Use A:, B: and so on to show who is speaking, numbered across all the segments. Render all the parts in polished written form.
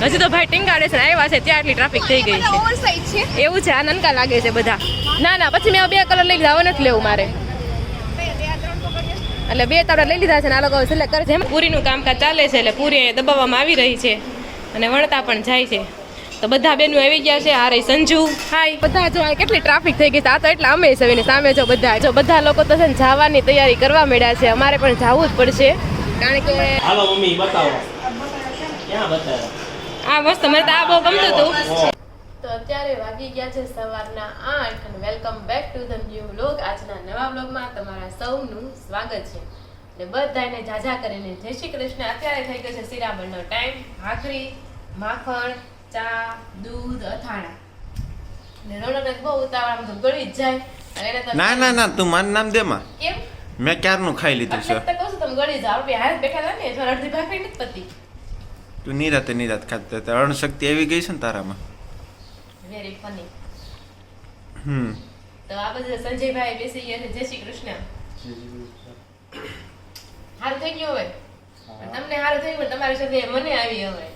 A: હજી તો ભાઈ ટીંગાડે છે આવ્યા છે ત્યાં આટલી ટ્રાફિક થઈ ગઈ છે એવું છે. આ નનકા લાગે છે બધા. ના પછી મેં 2 કલર લઈ લીધા, હવે નથી લેવું મારે. એટલે 2 તાવડા લઈ લીધા છે ને આ લોકો સિલેક્ટ કરે છે. પૂરીનું કામકાજ ચાલે છે એટલે પૂરી દબાવવામાં આવી રહી છે અને વણતા પણ જાય છે. તો બધા બેનો આવી ગયા છે. આ રહી સંજુ. હાય બધા. જો કેટલી ટ્રાફિક થઈ ગઈ છે. આ તો એટલા અમે છે ને સામે જો બધા લોકો તો છે ને જવાની તૈયારી કરવા માંડ્યા છે. અમારે પણ જવું જ પડશે કારણ કે
B: હાલો મમ્મી બતાવો ક્યાં બતાવો.
A: આ મસ્ત મને તો આ બહુ ગમતું હતું. તો અત્યારે વાગી ગયા છે સવારના 8 અને welcome back to the new vlog. આજના નવા વ્લોગમાં તમારા સૌનું સ્વાગત છે. એટલે બધાને જાજા કરીને જય શ્રી કૃષ્ણ. અત્યારે થઈ ગયો છે શિરામણનો ટાઈમ. ભાખરી, માખણ, ચા, દૂધ, અથાણા. ને રોનક બહુ ઉતાવળામાં તો ગળી જ જાય. અને એને તો
C: ના તું મારું નામ દે માં.
A: કેમ?
C: મેં ક્યારનું ખાઈ લીધું છે.
A: એટલે કહું છું તમે ગળી જાવ. બે હાથ બેઠા હતા ને જો અડધી ભાખરી નથી પતી.
C: તું નિરાત ખાતી અણશક્તિ આવી ગઈ છે ને તારામાં.
A: Very funny.
C: હમ
A: તો આ બધું સંજયભાઈ બેસી ગયા છે. જય શ્રી કૃષ્ણ. હારું થઈ ગયું હવે. તમને હારું થઈ ગયું તમારી સાથે મને આવી હવે.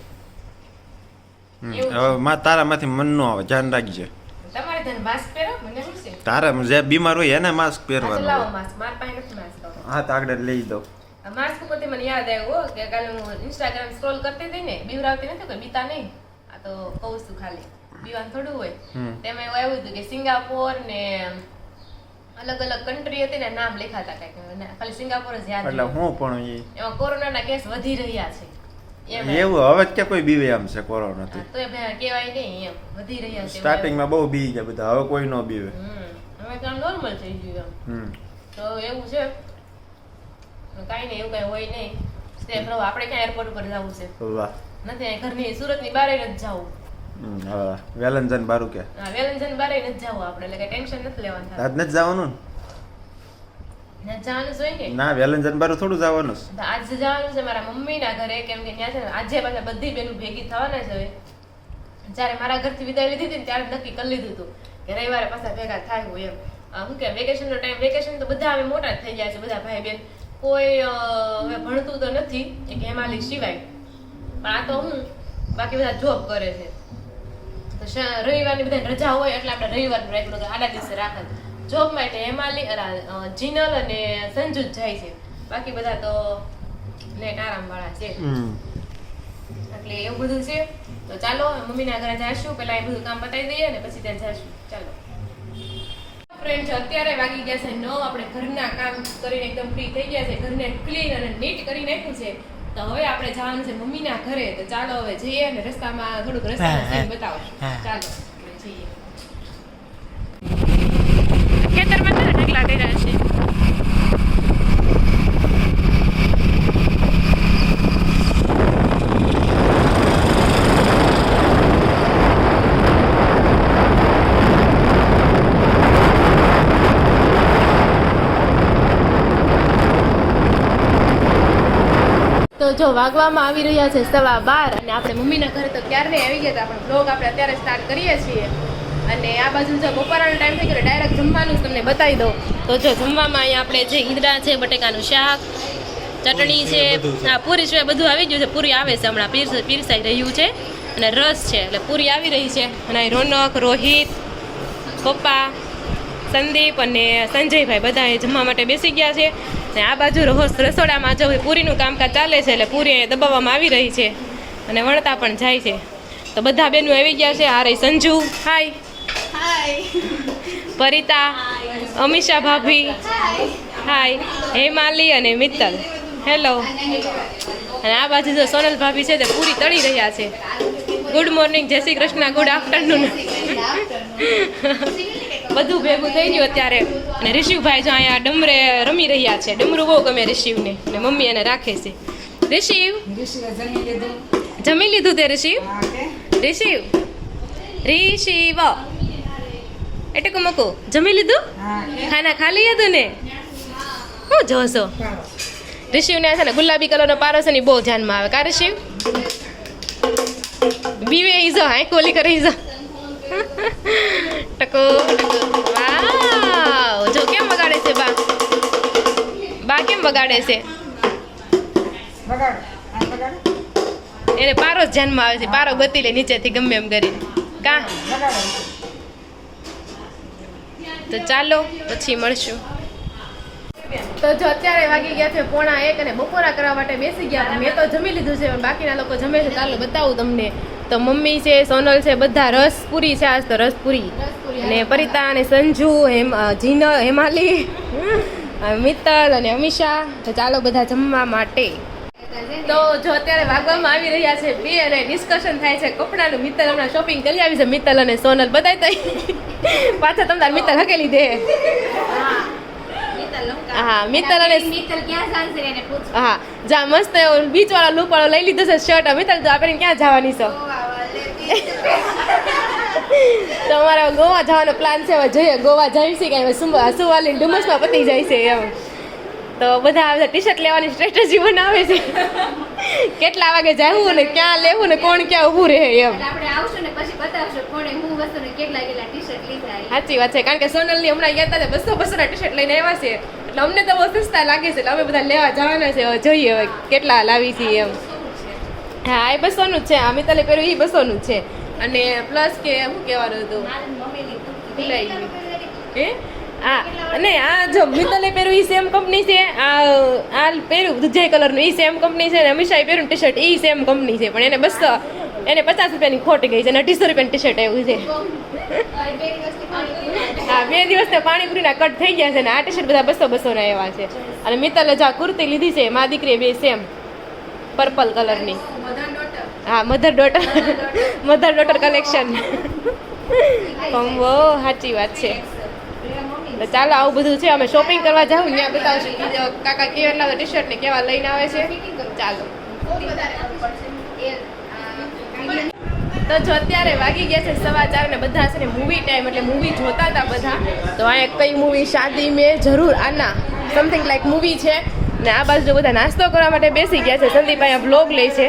C: હવે માં તારામાંથી મન નો આવે, ધ્યાન રાખજે.
A: તમારે ધન માસ્ક પહેરો મને શું છે?
C: તારા જે બીમાર હોય એને માસ્ક પહેરવાનું.
A: લાવો માસ્ક. માર પાસે નથી માસ્ક.
C: હા તો આગળ લઈ દો.
A: માસ્ક ઉપરથી મને યાદ આવ્યું કે કાલે હું ઇન્સ્ટાગ્રામ સ્ક્રોલ કરતી હતી ને, બીવરાવતી નથી કોઈ બીતા નહીં. આ તો કહું છું ખાલી બીવાનું થોડું હોય. તેમાં એવું આવ્યું હતું કે સિંગાપોર ને અલગ અલગ કન્ટ્રી હતી ને નામ લખાતા કઈક. ખાલી સિંગાપોર જ યાદ.
C: એટલે હું પણ
A: એમાં કોરોનાના કેસ વધી રહ્યા છે.
C: એવું હવે કે કોઈ બીવે એમ છે કોરોનાથી.
A: તો એ કહેવાય નહીં એમ વધી રહ્યા છે.
C: સ્ટાર્ટિંગમાં બહુ બી ગયા બધા, હવે કોઈ નો બીવે.
A: હવે તો નોર્મલ થઈ ગયું એમ. તો એવું છે કાઈ નહીં, એવું કઈ હોય નહીં. સ્ટેપ રહો. આપણે ક્યાં એરપોર્ટ ઉપર જવું છે?
C: વાહ.
A: નથી ઘરની સુરતની બહાર નથી જવું.
C: હા વેલંજન બારું કે.
A: હા વેલંજન બહાર નથી જવું આપણે, એટલે કઈ ટેન્શન નથી લેવાનું.
C: આજ નથી જવાનું
A: ને જવાનું જોઈએ કે
C: ના, વેલંજન બારું થોડું જવાનું
A: છે. આજે જવાનું છે મારા મમ્મીના ઘરે, કેમ કે ત્યાં છે ને આજે પાછા બધી બહેનો ભેગી થવાના છે. હવે જ્યારે મારા ઘરથી વિદાય લીધી હતી ને ત્યારે નક્કી કરી લીધું હતું કે રવિવારે પાછા ભેગા થાય હોય એમ. શું કે વેકેશનનો ટાઈમ, વેકેશન તો બધા હવે મોટા જ થઈ ગયા છે બધા ભાઈ બેન. કોઈ હવે ભણતું તો નથી એક હેમાલી સિવાય, પણ આ તો હું બાકી બધા જોબ કરે છે. તો રવિવારની બધા રજા હોય એટલે આપણે રવિવારનું રાખ્યું કે આડા દિવસે રાખે. જોબમાં એટલે હેમાલી જીનલ અને સંજુ જ જાય છે, બાકી બધા તો લેટ આરામ વાળા છે. એટલે એવું બધું છે. તો ચાલો મમ્મીના ઘરે જઈશું, પેલા એ બધું કામ પતાવી દઈએ ને પછી ત્યાં જઈશું. ચાલો ફ્રેન્ડ, અત્યારે વાગી ગયા છે 9. આપણે ઘરના કામ કરીને એકદમ ફ્રી થઈ ગયા છે. ઘરને ક્લીન અને નીટ કરી નાખ્યું છે. તો હવે આપણે જવાનું છે મમ્મીના ઘરે. તો ચાલો હવે જઈએ અને રસ્તામાં થોડુંક રસ્તાનું સીન બતાવો. ચાલો જઈએ. ખેતરમાં છે ઢગલા કર્યા છે. તો જો વાગવામાં આવી રહ્યા છે 12:15 અને આપણે મમ્મીના ઘરે તો ક્યારને આવી ગયા હતા. પણ બ્લોગ આપણે અત્યારે સ્ટાર્ટ કરીએ છીએ. અને આ બાજુ જો બપોરનો ટાઈમ થઈ ગયો, ડાયરેક્ટ જમવાનું તમને બતાવી દઉં. તો જો જમવામાં અહીંયા આપણે જે ઈંદડા છે, બટેકાનું શાક, ચટણી છે, હા પૂરી છે, બધું આવી ગયું છે. પૂરી આવે છે હમણાં, પીરસાઈ રહ્યું છે. અને રસ છે એટલે પૂરી આવી રહી છે. અને રોનક, રોહિત, પપ્પા, સંદીપ અને સંજયભાઈ બધા જમવા માટે બેસી ગયા છે. ને આ બાજુ રસોડામાં જો પૂરીનું કામકાજ ચાલે છે એટલે પૂરી દબાવવામાં આવી રહી છે અને વણતા પણ જાય છે. તો બધા બેનો આવી ગયા છે. આ રહી સંજુ. હાય. પરિતા, અમીષા ભાભી, હાય, હેમાલી અને મિત્તલ, હેલો. અને આ બાજુ જો સોનલ ભાભી છે તે પૂરી તળી રહ્યા છે. ગુડ મોર્નિંગ, જય શ્રી કૃષ્ણ, ગુડ આફ્ટરનૂન. બધું ભેગું થઈ ગયું અત્યારે. અને ઋષિવભાઈ જો અહીંયા ડમરે રમી રહ્યા છે. ડમરું બહુ ગમે ઋષિવને, અને મમ્મી એને રાખે છે. ઋષિવ જમી લીધું તે? ઋષિવ એટલે મકો જમી લીધું? ખાના ખા લઈ હતું ને? હું જોશો ઋષિવને છે ને ગુલાબી કલરનો પારો છે ને બહુ ધ્યાનમાં આવે. કા ઋષિવ બીવે ઈજો હાય કોલી કરે ઈજો ટકો વાવ. જો કેમ વગાડે છે બા કેમ વગાડે છે? એને પારો જ ધ્યાનમાં આવે છે, પારો ગતિ લે નીચેથી ગમે એમ કરીને કા. તો ચાલો પછી મળશું. તો જો અત્યારે વાગી ગયા છે 1:45 અને બપોરા કરવા માટે બેસી ગયા. મેં તો જમી લીધું છે, બાકીના લોકો જમે છે. ચાલો બતાવું તમને. તો મમ્મી છે, સોનલ છે, બધા રસપુરી છે. આજ તો રસપુરી અને પરિતા અને સંજુ, હેમાલી, મિત્તલ અને અમીષા. તો ચાલો બધા જમવા માટે. તો જો અત્યારે વાગવામાં આવી રહ્યા છે 2 અને ડિસ્કશન થાય છે કપડાનું. મિત્તલ હમણાં શોપિંગ કરી આવી છે, મિત્તલ અને સોનલ બધાય તો પાછા તમારે મિત્તલ હકેલી દે. હા મિત્તલ અને હા જા મસ્ત બીચ વાળો લુક વાળો લઈ લીધો છે શર્ટ. મિત્તલ તો આપણે ક્યાં જવાની છો? તો અમારા ગોવા જવાનો પ્લાન છે. હવે જોઈએ ગોવા જઈએ છીએ કે સુવાલી ડુમસમાં પતી જાય છે એમ. તો બધા ટી શર્ટ લેવાની સ્ટ્રેટેજી બનાવે છે કેટલા વાગે જવું ને ક્યાં લેવું ને કોણ ક્યાં ઊભું રહે એમ. સાચી વાત છે, કારણ કે સોનલની હમણાં ગયા હતા 200 ના ટી શર્ટ લઈને આવ્યા છે, એટલે અમને તો બહુ સસ્તા લાગે છે. એટલે અમે બધા લેવા જવાના છે. હવે જોઈએ હવે કેટલા લાવી છીએ એમ. હા એ 200 નું જ છે. અમિતાલે પહેર્યું એ 200 નું જ છે. અને પ્લસ કે શું કહેવાનું હતું હા. અને આ જો મિત્તલે પહેર્યું એ સેમ કંપની છે. આ પહેર્યું દુજે કલરનું એ સેમ કંપની છે. અને અમીષાએ પહેર્યું ટી શર્ટ એ સેમ કંપની છે. પણ એને 200 એને 50 રૂપિયાની ખોટ ગઈ છે અને 250 રૂપિયાની ટી શર્ટ આવ્યું છે. હા 2 દિવસ તો પાણીપુરીના કટ થઈ ગયા છે ને આ ટી શર્ટ બધા 200 ના એવા છે. અને મિત્તલે જ આ કુર્તી લીધી છે મા દીકરી 2 સેમ પર્પલ કલરની. હા મધર ડોટર કલેક્શન કોમ્બો. સાચી વાત છે. તો ચાલો આવું બધું છે. અમે શોપિંગ કરવા જાઉં ત્યાં બતાવશું કાકા કેવા ટી શર્ટ ને કેવા લઈને આવે છે. ચાલો તો જો અત્યારે વાગી ગયા છે 4:15 ને બધા છે ને મૂવી ટાઈમ એટલે મૂવી જોતા હતા બધા. તો અહીંયા કઈ મૂવી શાદી મેં જરૂર આના સમથિંગ લાઈક મૂવી છે. ને આ બાજુ બધા નાસ્તો કરવા માટે બેસી ગયા છે. સંદીપ અહીંયા બ્લોગ લે છે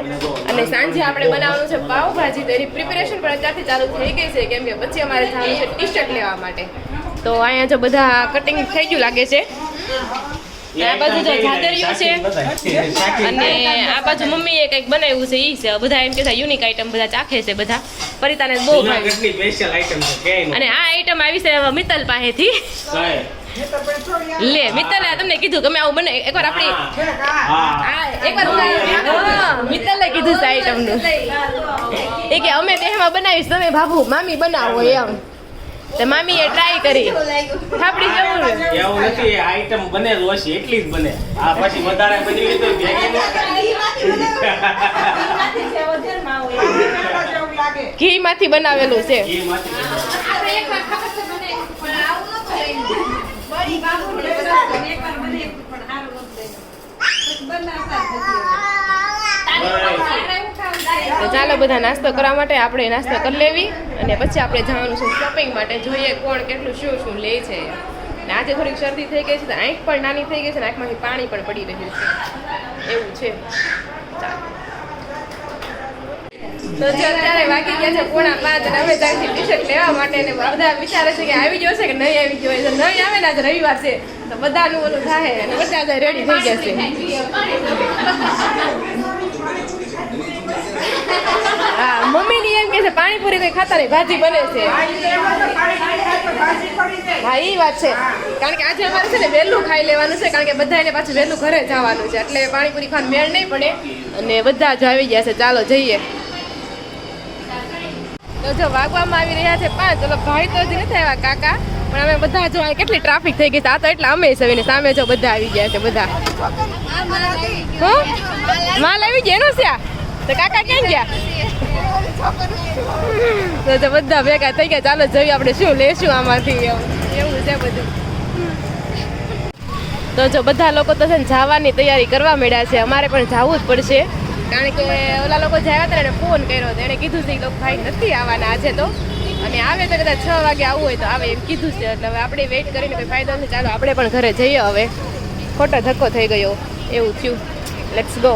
A: અને સાંજે આપણે બનાવવાનું છે પાવભાજી. તો એની પ્રિપેરેશન પણ અત્યારથી ચાલુ થઈ ગઈ છે કેમ કે પછી અમારે જવાનું છે ટી શર્ટ લેવા માટે. તો અહીંયા જો બધા કટિંગ થઈ ગયું લાગે છે. આ બાજુ જો જાદરિયું છે અને આ બાજુ મમ્મીએ કંઈક બનાવ્યું છે ઈ છે. બધા એમ કે યુનિક આઈટમ બધા ચાખે છે બધા. પરિતાને બહુ ભાવે અને આ આઈટમ આવી છે મિત્તલ પાસેથી. લે મિત્તલે તમને કીધું કે અમે આવું બને એકવાર આપણી મિત્તલે કીધું છે આઈટમ નું એ કે અમે દેહમાં બનાવીશ તમે બાબુ મામી બનાવો એમ. તો મામીએ ટ્રાય કરી થાપડી જવું
B: એવું નથી. આઈટમ બને ઓછી એટલી જ બને. આ પછી વધારે બની તો
A: ઘી માંથી બનાવેલું છે. તો ચાલો બધા નાસ્તો કરવા માટે આપણે નાસ્તો કરી લેવી અને પછી આપણે જવાનું છે શોપિંગ માટે. જોઈએ કોણ કેટલું શું લે છે. ને આજે થોડીક શરદી થઈ ગઈ છે તો આંખ પણ નાની થઈ ગઈ છે ને આંખમાંથી પાણી પણ પડી રહ્યું છે એવું છે. તો જે અત્યારે વાગી ગયા છે 4:45 અને અમે ત્યાંથી ટી શર્ટ લેવા માટે ને બધા વિચારે છે કે આવી ગયો છે કે નહીં આવી ગયો. નહીં આવે ને આજે રવિવાર છે તો બધાનું ઓલું થાય અને બધા રેડી થઈ જશે. હા મમ્મીની એમ કે છે પાણીપુરી કઈ ખાતા નહીં ભાજી બને છે. હા એ વાત છે કારણ કે આજે અમારે છે ને વહેલું ખાઈ લેવાનું છે કારણ કે બધાને પાછું વહેલું ઘરે જવાનું છે એટલે પાણીપુરી ખાવાનું મેળ નહીં પડે અને બધા જ આવી ગયા છે. ચાલો જઈએ. તો જો વાગવામાં આવી રહ્યા છે 5. ચલો ભાઈ તો હજી નથી આવ્યા કાકા પણ અમે બધા જો કેટલી ટ્રાફિક થઈ ગઈ છે. આ તો એટલા અમે છે સામે જો બધા આવી ગયા છે બધા. માલ આવી ગયા એનો છે તો કાકા ક્યાં ગયા? તો બધા ભેગા થઈ ગયા. ચાલો જોઈએ આપણે શું લેશું આમાંથી એવું છે બધું. તો જો બધા લોકો તો છે ને જવાની તૈયારી કરવા માંડ્યા છે. અમારે પણ જવું જ પડશે કારણ કે ઓલા લોકો જ્યાં હતા એને ફોન કર્યો હતો. એણે કીધું છે એ લોકો ભાઈ નથી આવવાના આજે તો અને આવે તો કદાચ 6 વાગે આવવું હોય તો આવે એમ કીધું છે. એટલે હવે આપણે વેઇટ કરીને કોઈ ફાયદો નથી. ચાલો આપણે પણ ઘરે જઈએ. હવે ખોટો ધક્કો થઈ ગયો એવું થયું. Let's go.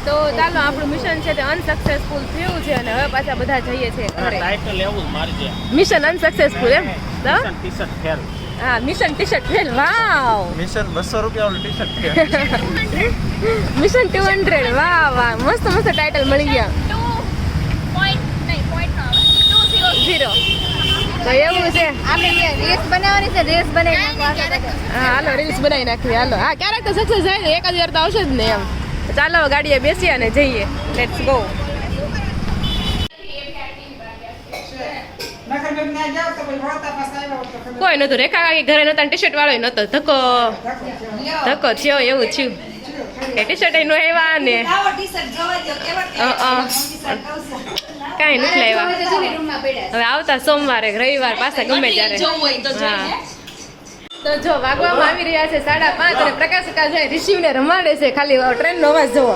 A: તો ચાલો આપણું મિશન છે તે અનસક્સેસફુલ થયું છે અને હવે પાછા બધા જઈએ છીએ ઘરે.
B: ટાઇટલ એવું જ મારજે.
A: મિશન અનસક્સેસફુલ એમ તો
B: ટી-શર્ટ ફેલ.
A: હા મિશન ટી શર્ટ ફેલ વાવ
C: મિશન 200 રૂપિયા વાળું ટી શર્ટ છે.
A: મિશન 200 વાહ વાહ મસ્ત મસ્ત ટાઇટલ મળી ગયા 2.0 તો એવું છે
D: આપણે રેસ બનાવવાની છે રેસ બનાવી નાખવા
A: હા હાલો રીલ્સ બનાવી નાખવી હાલો હા ક્યારેક તો સક્સેસ જાય ને એકાદ વાર તો આવશે જ ને એમ ચાલો ગાડીએ બેસીએ અને જઈએ લેટ્સ ગો કોઈ નતું રેખા કાકી ઘરે નતા ટી શર્ટ વાળો નતો ધક્કો થયો એવું થયું એ ટી શર્ટ નો આવ્યા ને કાંઈ નથી લાવ્યા હવે આવતા સોમવારે રવિવાર પાછા ગમે ત્યારે હા તો જો વાગવામાં આવી રહ્યા છે 5:30 અને પ્રકાશ કાકા જાય રિશિવને રમાડે છે ખાલી ટ્રેનનો અવાજ જોવો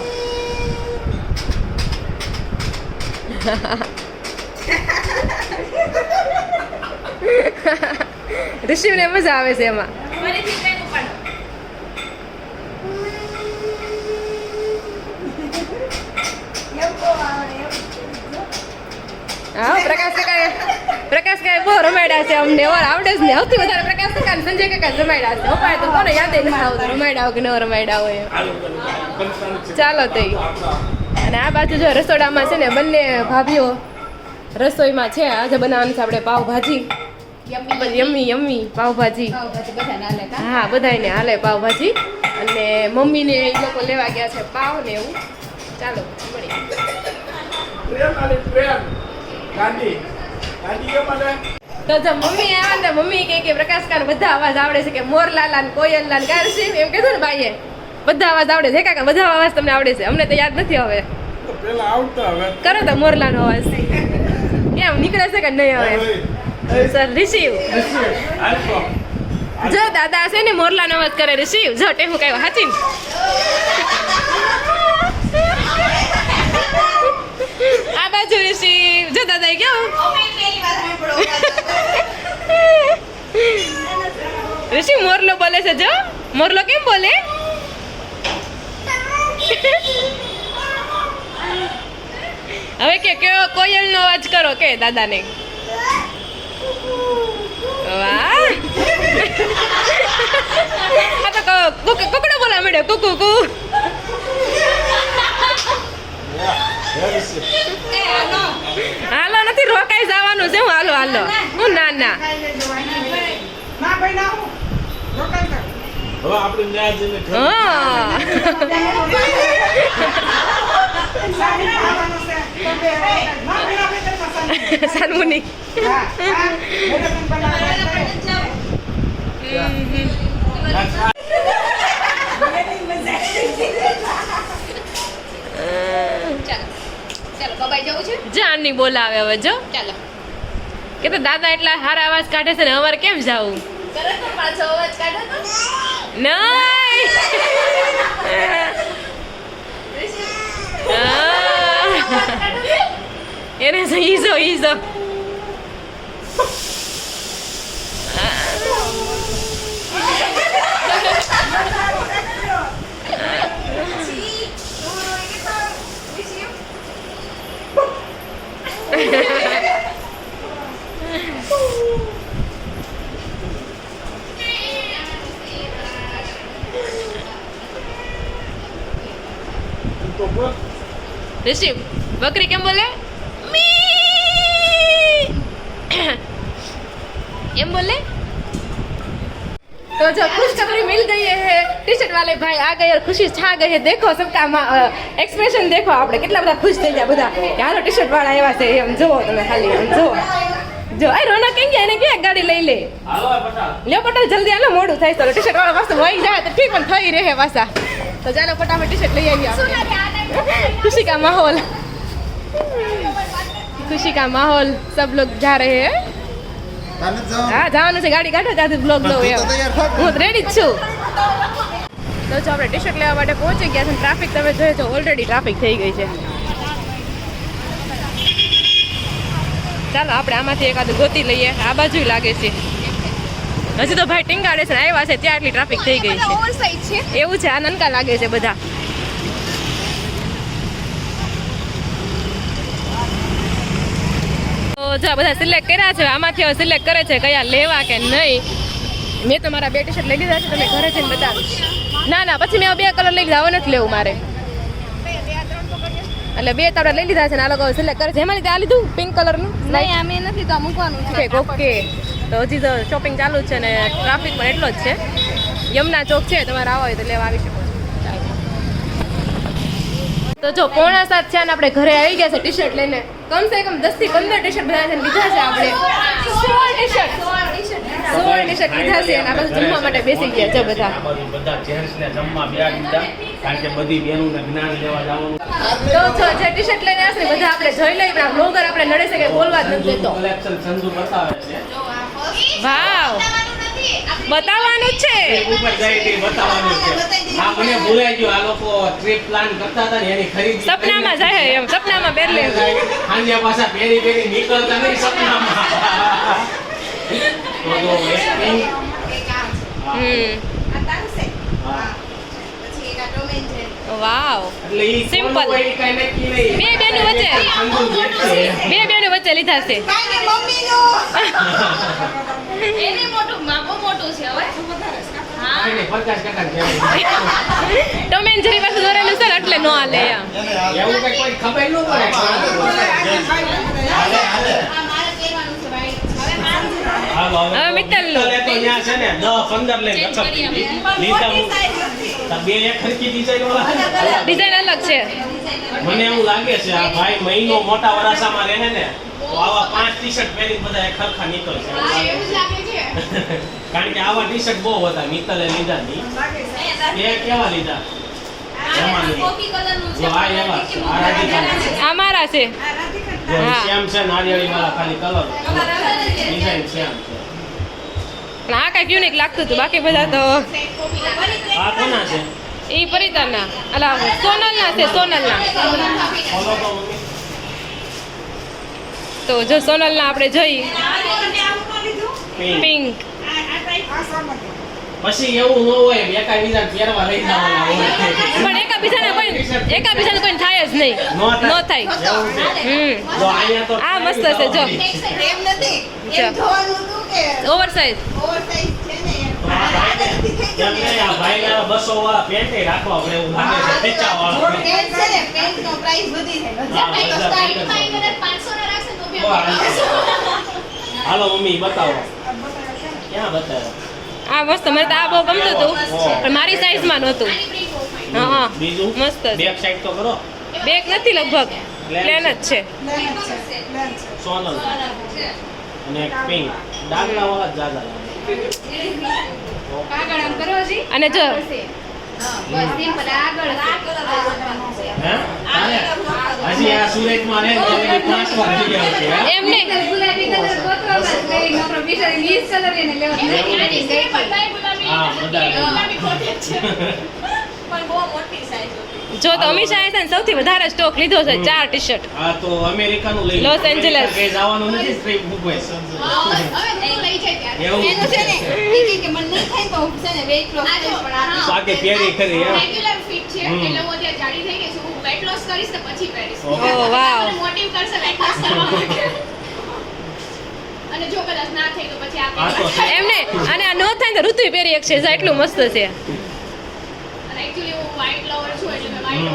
A: રિશિવને મજા આવે છે એમાં હા પ્રકાશ કાકા બહુ રમાડ્યા છે અમને આવડે જ ને સૌથી વધારે પ્રકાશ કાકા ને સંજય કાકા રમાડ્યા છે ઉપાય તો કોને યાદ નથી આવતું રમાડ્યા કે ન રમાડ્યા હોય ચાલો તો અને આ બાજુ જો રસોડામાં છે ને બંને ભાભીઓ રસોઈમાં છે આજે બનાવવાનું છે આપણે પાવભાજી યમ્મી પાવભાજી હા બધાને હાલે પાવભાજી અને મમ્મીને એ લોકો લેવા ગયા છે પાવ ને એવું ચાલો મળીએ તો જો મમ્મી આવ્યા ને મમ્મી કે પ્રકાશ કાકા બધા અવાજ આવડે છે કે મોરલાલા ને કોયલલા ને ગારસી એમ કીધું ને ભાઈએ બધા અવાજ આવડે છે કાકા બધા અવાજ તમને આવડે છે અમને તો યાદ નથી હવે કરો તો મોરલાનો અવાજ કેમ નીકળે છે કે નહીં હવે સર રિસીવ જો દાદા છે ને મોરલાનો અવાજ કરે રિસીવ જો ટેહું કઈ હાચી આ બાજુ રિસીવ જો દાદા કેવું રિસીવ મોરલો બોલે છે જો મોરલો કેમ બોલે હવે કે કોયલ નો અવાજ કરો કે દાદાને વાહ આ તો કુકડો બોલા મળ્યો કુકુ કુ હાલો નથી રોકાઈ જવાનું છે હું હાલો હાલો હું ના ના સાનમુની જાનની બોલાવે હવે જો ચાલો કે તો દાદા એટલા સારા અવાજ કાઢે છે ને અમારે કેમ જાવું પાછો અવાજ કાઢો તો નહીં એને ઈઝો ऋषि बकरी કેમ બોલે એમ બોલે तो जो खुशखबरी मिल गई है टी शर्ट वाले भाई आ गए और खुशी छा गई है देखो सबका एक्सप्रेशन देखो આપણે કેટલા બધા ખુશ થઈ ગયા બધા કે હાલો ટી શર્ટ વાળા આવ્યા છે એમ જોવો તમે ખાલી એમ જોવો જો આ રોના કેમ ગયા એને કે ગાડી લઈ લે હાલો પટાલ લ્યો પટાલ જલ્દી હાલો મોડું થાય તો ટી શર્ટ વાળા પાછો વહી જાય તો ઠીક પણ થઈ રહે પાછા તો ચાલો ફટાફટ ટી શર્ટ લઈ આવીએ खुशी का माहौल खुशी का माहौल सब लोग जा रहे हैं हाँ જવાનું છે ગાડી કાઢો ત્યાંથી બ્લોગ લો હું રેડી જ છું તો જો આપણે ટી શર્ટ લેવા માટે પહોંચી ગયા છે ટ્રાફિક તમે જોયો છો ઓલરેડી ટ્રાફિક થઈ ગઈ છે ચાલો આપણે આમાંથી એકાદું ગોતી લઈએ આ બાજુ લાગે છે હજી તો ભાઈ ટીંગાડે છે આવ્યા છે ત્યાં એટલી ટ્રાફિક થઈ ગઈ છે એવું છે આ નનકા લાગે છે બધા તો જો બધા સિલેક્ટ કર્યા છે આમાંથી હવે સિલેક્ટ કરે છે કયા લેવા કે નહીં મેં તો મારા 2 ટી-શર્ટ લઈ લીધા છે, તમે ઘરે જઈને બતાવીશ. ના પછી મેં 2 કલર લઈ લીધા, હવે નથી લેવું મારે. એટલે 2 તાવડા લઈ લીધા છે ને આ લોકો સિલેક્ટ કરે છે. એમાં લીધે આ લીધું પિંક કલરનું.
D: નહીં અમે નથી તો મૂકવાનું છે.
A: ઓકે તો હજી તો શોપિંગ ચાલુ જ છે ને ટ્રાફિક પણ એટલો જ છે. યમુના ચોક છે, તમારે આવો હોય તો લેવા આવી શકો છો. તો જો 6:45 છે અને આપણે ઘરે આવી ગયા છે ટી-શર્ટ લઈને. કમસે કમ 10 થી 15 ટી-શર્ટ બધા લીધા છે આપણે. 16 ટી-શર્ટ લીધા છે અને આ બધું જમવા માટે બેસી ગયા છે બધા.
B: આ બધું બધા જેન્ટ્સ ને જમવા બેસી દીધા, કારણ કે બધી બહેનોને જ્ઞાન લેવા જવાનું.
A: તો જો જે ટી-શર્ટ લઈને આવશે બધા આપણે જોઈ લઈએ, પણ બ્લોગર આપણે નડે છે કે બોલવા જ નથી દેતો.
B: કલેક્શન સંજુ બતાવે છે.
A: વાવ, બતાવવાનું છે.
B: ઉપર જાય તે બતાવવાનું છે. આ મને ભૂલાઈ ગયું, આ લોકો ટ્રીપ પ્લાન કરતા હતા ને એની ખરીદી
A: સપનામાં જાય એમ, સપનામાં પહેર લે.
B: ખાંડિયા પાછા પહેરી નીકળતા નહીં સપનામાં. તો જો એક પિંક,
A: વાવ,
B: એટલે ઈ
A: Simple.
B: કોનું હોય ઈ કાંઈ નક્કી નહીં.
A: બે બેનું વચ્ચે.
B: સંજુ જેટ છે.
A: બે બેનું વચ્ચે લીધા છે.
B: કાંઈ નહીં, 50% જેવું.
A: ટોમ એન્ડ જેરી પાસે દોરેલું છે ને એટલે નો હાલે એમ.
B: એવું કંઈ કોઈ ખબર ન પડે. હાલો,
A: હવે મિત્તલનું.
B: મિત્તલે તો ન્યા છે ને 10-15 લઈને લખપતી હતી. લીધા હું. તો બે એક ખરખી ડિઝાઇન વાળા.
A: ડિઝાઇન અલગ છે.
B: મને એવું લાગે છે આ ભાઈ મહિનો મોટા વરાસામાં રહે ને તો આવા 5 ટી-શર્ટ પહેરીને બધા એક ખરખા નીકળશે. કારણ કે આવા ટી-શર્ટ બહુ હતા. મિત્તલે લીધા નહીં. એ કેવા લીધા? જો આ એવા છે. આ રાધિકાના છે.
A: આ મારા છે.
B: જો
A: હા.
B: શ્યામ છે નારિયેળી વાળા ખાલી કલર ડિઝાઇન શ્યામ છે.
A: પણ આ કઈક યુનિક લાગતું હતું, બાકી બધા તો
B: આ કોના છે?
A: ઈ પરિતાના અલા સોનલના છે, સોનલના.
B: ફોલો તો મમ્મી.
A: તો જો સોનલના આપણે જોઈ
B: પિંક.
A: પિંક.
B: પછી એવું ન હોય એકા બીજા પહેરવા લઈ જવાના હોય.
A: પણ એકાબીજાને કોઈ થાય જ નહીં. નો થાય.
B: એવું છે. જો અહીંયા તો
A: આ મસ્ત છે, જો. ઓવરસાઇઝ.
B: કેમ કે આ ભાઈને 200 વાળા પેન્ટ રાખવા આપણે એવું લાગે છે પીચા વાળા. હાલો મમ્મી બતાવો. ક્યાં બતાવો?
A: આ મસ્ત, મને તો આ બહુ ગમતું હતું પણ મારી સાઈઝમાં નહોતું. હા
B: બીજું
A: મસ્ત છે.
B: બેક સાઈડ તો કરો.
A: બેગ નથી, લગભગ પ્લેન જ છે.
B: સોનલ અને એક પિંક ડાગલા વાળા જ જાજા લાગે.
A: અને જો
B: હે? હજી આ સુરતમાં રહે ને એટલે 5 વાર જઈ આવ્યો છે. હે?
A: એમ નહીં,
B: હા બધા
A: જો તો અમીષા છે ને સૌથી વધારે સ્ટોક લીધો છે, 4 ટી-શર્ટ.
B: હા તો અમેરિકાનું લઈ
A: લોસ એન્જલસ.
B: કે જવાનું નથી ટ્રીપ ઉપર. એવું સાકે પહેરી ખરી એમ.
A: ઓહ વાવ.
B: આ તો છે.
A: એમ નહીં, અને આ નો થાય તો ઋતુ પહેરી એક છે, એટલું મસ્ત છે.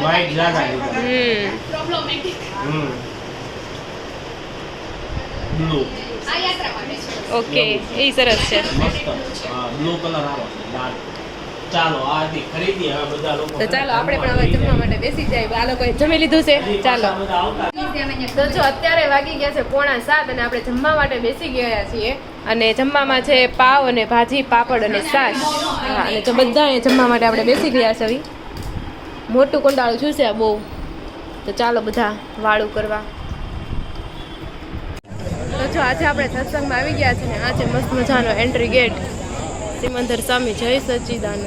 B: વાઈટ જાજા લીધા. બ્લુ
A: ઓકે, એ સરસ છે.
B: મસ્ત. હા બ્લુ કલર આવો છે ડાર્ક. ચાલો આ હતી ખરીદી. હવે બધા લોકો
A: તો ચાલો આપણે પણ હવે જમવા માટે બેસી જાય. આ લોકોએ જમી લીધું છે, ચાલો.
B: બધા આવતા.
A: તો જો અત્યારે વાગી ગયા છે 6:45 અને આપણે જમવા માટે બેસી ગયા છીએ. અને જમવામાં છે પાવ અને ભાજી, પાપડ અને છાશ. હા, અને જો બધા જમવા માટે આપણે બેસી ગયા છે. હવે મોટું કુંડાળું શું છે આ બહુ. તો ચાલો બધા વાળું કરવા. તો જો આજે આપણે સત્સંગમાં આવી ગયા છે ને આ છે મસ્ત મજાનો એન્ટ્રી ગેટ. સિમંદર સ્વામી જય સચ્ચિદાનંદ.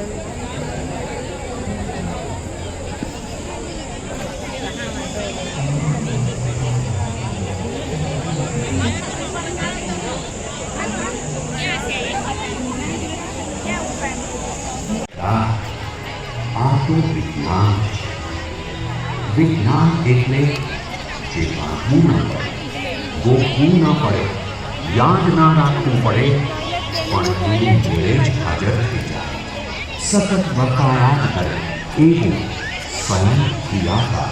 E: વિજ્ઞાન વિજ્ઞાન એટલે જે વાંચવું ન પડે, ગોખવું ન પડે, યાદ ના રાખવું પડે, પણ એની ઘેરે જ હાજર થઈ જાય. સતત વકાયાત કરે એવું સ્વયં ક્રિયાકાર.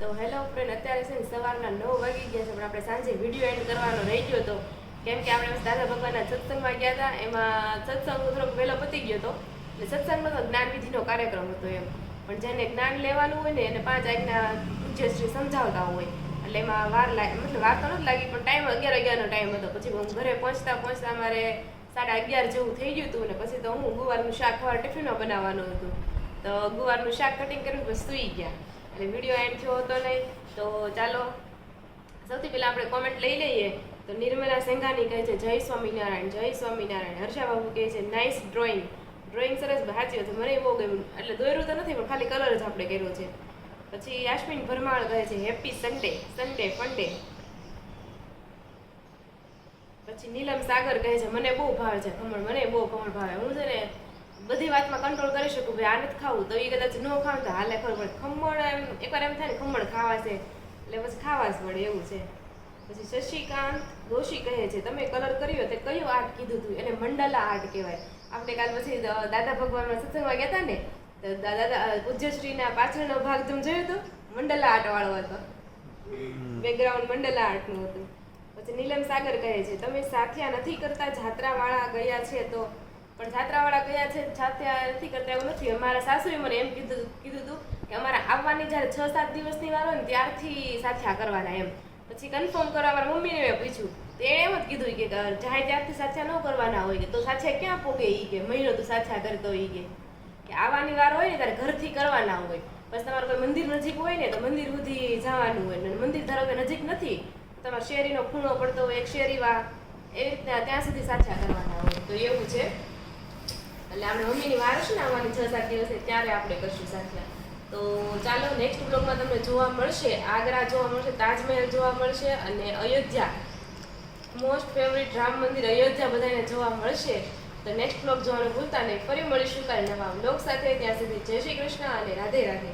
A: તો હેલો ફ્રેન્ડ, અત્યારે છે ને સવારના 9 વાગી ગયા છે, પણ આપણે સાંજે વિડીયો એન્ડ કરવાનો રહી ગયો હતો, કેમ કે આપણે દાદા ભગવાનના સત્સંગમાં ગયા હતા. એમાં સત્સંગ થોડોક વહેલો પતી ગયો હતો, એટલે સત્સંગનો તો જ્ઞાનવિધિનો કાર્યક્રમ હતો એમ. પણ જેને જ્ઞાન લેવાનું હોય ને એને 5 આજ્ઞા પૂજ્યશ્રી સમજાવતા હોય, એટલે એમાં વાર લાગી, મતલબ વાર તો નથી લાગી, પણ ટાઈમ 11 વાગ્યાનો ટાઈમ હતો. પછી હું ઘરે પહોંચતા અમારે 11:30 જેવું થઈ ગયું હતું, ને પછી તો હું ગુવારનું શાક સવારે ટિફિનમાં બનાવવાનું હતું, તો ગુવારનું શાક કટિંગ કરીને પછી સૂઈ ગયા, એટલે વિડીયો એન્ડ થયો હતો નહીં. તો ચાલો સૌથી પહેલાં આપણે કોમેન્ટ લઈ લઈએ. તો નિર્મલા સેંઘાની કહે છે જય સ્વામિનારાયણ, જય સ્વામિનારાયણ. હર્ષા બાબુ કહે છે નાઇસ ડ્રોઈંગ, ડ્રોઈંગ સરસ, સાચી વાત, મને બહુ ગમ્યું. એટલે દોર્યું તો નથી, પણ ખાલી કલર જ આપણે કર્યો છે. પછી યાસ્મીન ભરમાળ કહે છે હેપી સન્ડે, સન્ડે ફંડે. પછી નીલમ સાગર કહે છે મને બહુ ભાવે છે ખમણ, મને બહુ ખમણ ભાવે. હું છે ને બધી વાતમાં કંટ્રોલ કરી શકું, ભાઈ આ નથી ખાવું તો એ કદાચ ન ખાવ તો હાલે, ખબર પડે. ખમણ એમ એકવાર એમ થાય ને ખમણ ખાવા છે એટલે પછી ખાવા જ પડે એવું છે. પછી શશિકાંત દોશી કહે છે તમે કલર કર્યો તે કયું આર્ટ કીધું હતું? એને મંડલા આર્ટ કહેવાય. આપણે કાલ પછી દાદા ભગવાનના સત્સંગમાં ગયા હતા ને, તો દાદા પૂજ્યશ્રીના પાછળનો ભાગ તમે જોયો હતો, મંડલા આર્ટ વાળો હતો, બેકગ્રાઉન્ડ મંડલા આર્ટનું હતું. પછી નીલમ સાગર કહે છે તમે સાથિયા નથી કરતા, જાત્રાવાળા ગયા છે તો? પણ જાત્રાવાળા ગયા છે, સાથિયા નથી કરતા એવું નથી. અમારા સાસુએ મને એમ કીધું હતું કે અમારા આવવાની જ્યારે 6-7 દિવસની વાર હોય ને ત્યારથી સાથિયા કરવાના એમ. પછી કન્ફર્મ કરવા મારા મમ્મીને મેં પૂછ્યું, તો એણે એમ જ કીધું કે જાય ત્યારથી સાથિયા ન કરવાના હોય, તો સાથિયા ક્યાં પોગે એ કે મહિનો તો સાથિયા કરતો એ કે આવવાની વાર હોય ને ત્યારે ઘરથી કરવાના હોય. પછી તમારે કોઈ મંદિર નજીક હોય ને તો મંદિર સુધી જવાનું હોય, ને મંદિર ધારો કે નજીક નથી, તમારે શેરીનો ખૂણો પડતો હોય, એક શેરીવા, એવી રીતના ત્યાં સુધી સાથિયા કરવાના હોય. તો એવું છે, એટલે આપણે મમ્મીની વાર છે ને આવવાની 6-7 દિવસે, ત્યારે આપણે કરશું સાથિયા. તો ચાલો નેક્સ્ટ બ્લોગમાં તમને જોવા મળશે, આગ્રા જોવા મળશે, તાજમહેલ જોવા મળશે, અને અયોધ્યા મોસ્ટ ફેવરિટ રામ મંદિર અયોધ્યા બધાને જોવા મળશે. તો નેક્સ્ટ બ્લોગ જોવાનું ભૂલતા નહીં. ફરી મળીશું કાલે નવા બ્લોગ સાથે. ત્યાં સુધી જય શ્રી કૃષ્ણ અને રાધે રાધે.